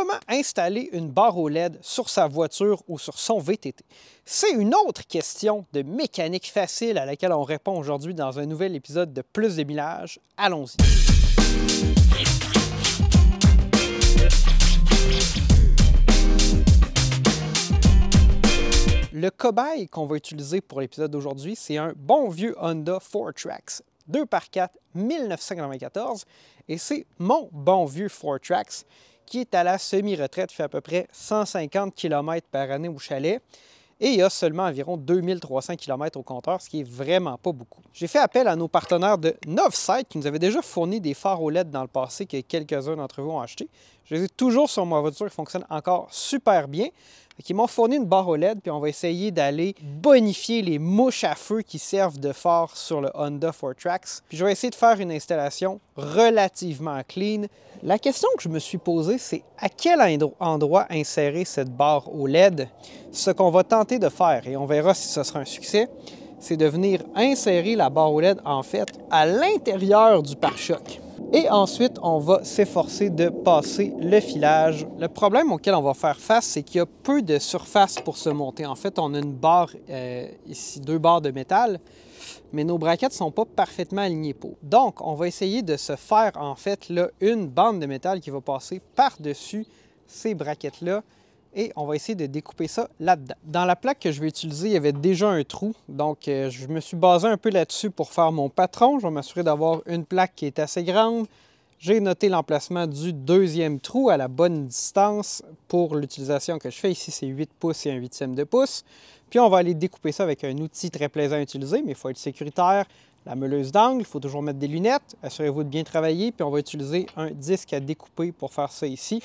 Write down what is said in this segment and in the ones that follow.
Comment installer une barre OLED sur sa voiture ou sur son VTT? C'est une autre question de mécanique facile à laquelle on répond aujourd'hui dans un nouvel épisode de Plus de millage. Allons-y! Le cobaye qu'on va utiliser pour l'épisode d'aujourd'hui, c'est un bon vieux Honda 4Trax 2x4 1994 et c'est mon bon vieux 4Trax qui est à la semi-retraite, fait à peu près 150 km par année au chalet et il y a seulement environ 2300 km au compteur, ce qui est vraiment pas beaucoup. J'ai fait appel à nos partenaires de Novesight qui nous avaient déjà fourni des phares OLED dans le passé que quelques-uns d'entre vous ont acheté. Je les ai toujours sur ma voiture, ils fonctionnent encore super bien. Ils m'ont fourni une barre OLED, puis on va essayer d'aller bonifier les mouches à feu qui servent de phare sur le Honda 4Trax. Puis je vais essayer de faire une installation relativement clean. La question que je me suis posée, c'est à quel endroit insérer cette barre OLED? Ce qu'on va tenter de faire, et on verra si ce sera un succès, c'est de venir insérer la barre OLED, en fait, à l'intérieur du pare-choc. Et ensuite, on va s'efforcer de passer le filage. Le problème auquel on va faire face, c'est qu'il y a peu de surface pour se monter. En fait, on a une barre, ici, deux barres de métal, mais nos braquettes ne sont pas parfaitement alignées pour. Donc, on va essayer de se faire, en fait, là, une bande de métal qui va passer par-dessus ces braquettes-là. Et on va essayer de découper ça là-dedans. Dans la plaque que je vais utiliser, il y avait déjà un trou. Donc, je me suis basé un peu là-dessus pour faire mon patron. Je vais m'assurer d'avoir une plaque qui est assez grande. J'ai noté l'emplacement du deuxième trou à la bonne distance pour l'utilisation que je fais. Ici, c'est 8 pouces et 1/8 de pouce. Puis, on va aller découper ça avec un outil très plaisant à utiliser, mais il faut être sécuritaire. La meuleuse d'angle, il faut toujours mettre des lunettes. Assurez-vous de bien travailler. Puis, on va utiliser un disque à découper pour faire ça ici.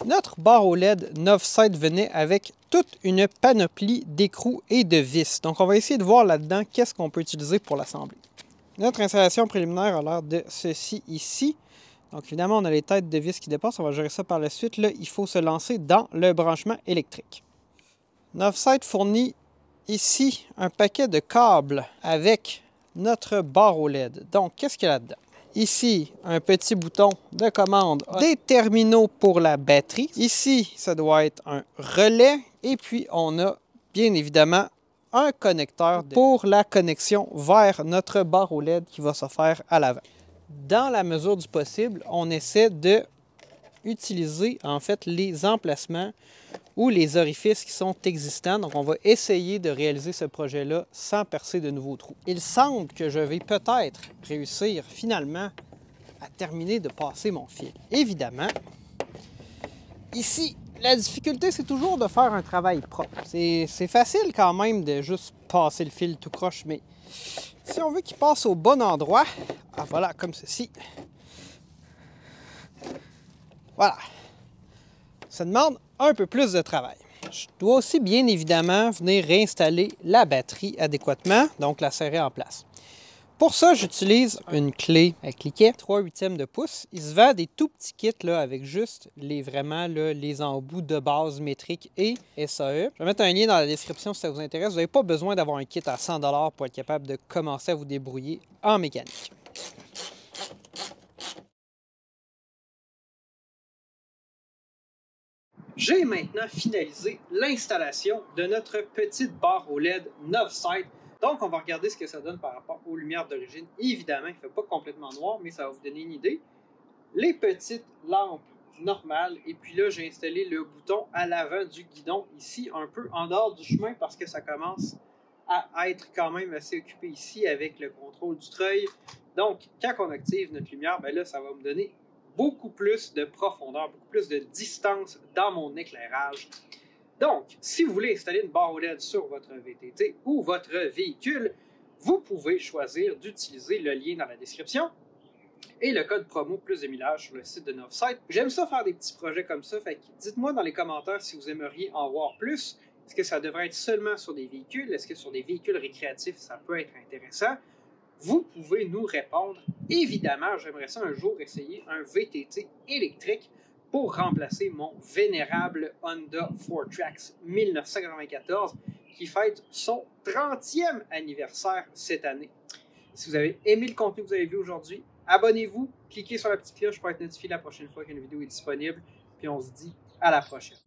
Notre barre OLED Novesight venait avec toute une panoplie d'écrous et de vis. Donc, on va essayer de voir là-dedans qu'est-ce qu'on peut utiliser pour l'assembler. Notre installation préliminaire a l'air de ceci ici. Donc, évidemment, on a les têtes de vis qui dépassent. On va gérer ça par la suite. Là, il faut se lancer dans le branchement électrique. Novesight fournit ici un paquet de câbles avec notre barre OLED. Donc, qu'est-ce qu'il y a là-dedans? Ici, un petit bouton de commande, des terminaux pour la batterie. Ici, ça doit être un relais. Et puis, on a bien évidemment un connecteur pour la connexion vers notre barre OLED qui va se faire à l'avant. Dans la mesure du possible, on essaie de utiliser en fait les emplacements ou les orifices qui sont existants. Donc, on va essayer de réaliser ce projet-là sans percer de nouveaux trous. Il semble que je vais peut-être réussir finalement à terminer de passer mon fil. Évidemment, ici, la difficulté, c'est toujours de faire un travail propre. C'est facile quand même de juste passer le fil tout croche, mais si on veut qu'il passe au bon endroit, voilà, comme ceci. Voilà. Ça demande un peu plus de travail. Je dois aussi bien évidemment venir réinstaller la batterie adéquatement, donc la serrer en place. Pour ça, j'utilise une clé à cliquet 3/8 de pouce. Il se vend des tout petits kits là, avec juste les embouts de base métrique et SAE. Je vais mettre un lien dans la description si ça vous intéresse. Vous n'avez pas besoin d'avoir un kit à 100 $ pour être capable de commencer à vous débrouiller en mécanique. J'ai maintenant finalisé l'installation de notre petite barre OLED Novesight. Donc, on va regarder ce que ça donne par rapport aux lumières d'origine. Évidemment, il ne fait pas complètement noir, mais ça va vous donner une idée. Les petites lampes normales. Et puis là, j'ai installé le bouton à l'avant du guidon, ici, un peu en dehors du chemin, parce que ça commence à être quand même assez occupé ici avec le contrôle du treuil. Donc, quand on active notre lumière, bien là, ça va me donner beaucoup plus de profondeur, beaucoup plus de distance dans mon éclairage. Donc, si vous voulez installer une barre OLED sur votre VTT ou votre véhicule, vous pouvez choisir d'utiliser le lien dans la description et le code promo Plus de millage sur le site de Novesight. J'aime ça faire des petits projets comme ça, fait que dites-moi dans les commentaires si vous aimeriez en voir plus. Est-ce que ça devrait être seulement sur des véhicules? Est-ce que sur des véhicules récréatifs, ça peut être intéressant? Vous pouvez nous répondre. Évidemment, j'aimerais ça un jour essayer un VTT électrique pour remplacer mon vénérable Honda 4Trax 1994 qui fête son 30e anniversaire cette année. Si vous avez aimé le contenu que vous avez vu aujourd'hui, abonnez-vous, cliquez sur la petite cloche pour être notifié la prochaine fois qu'une vidéo est disponible, puis on se dit à la prochaine.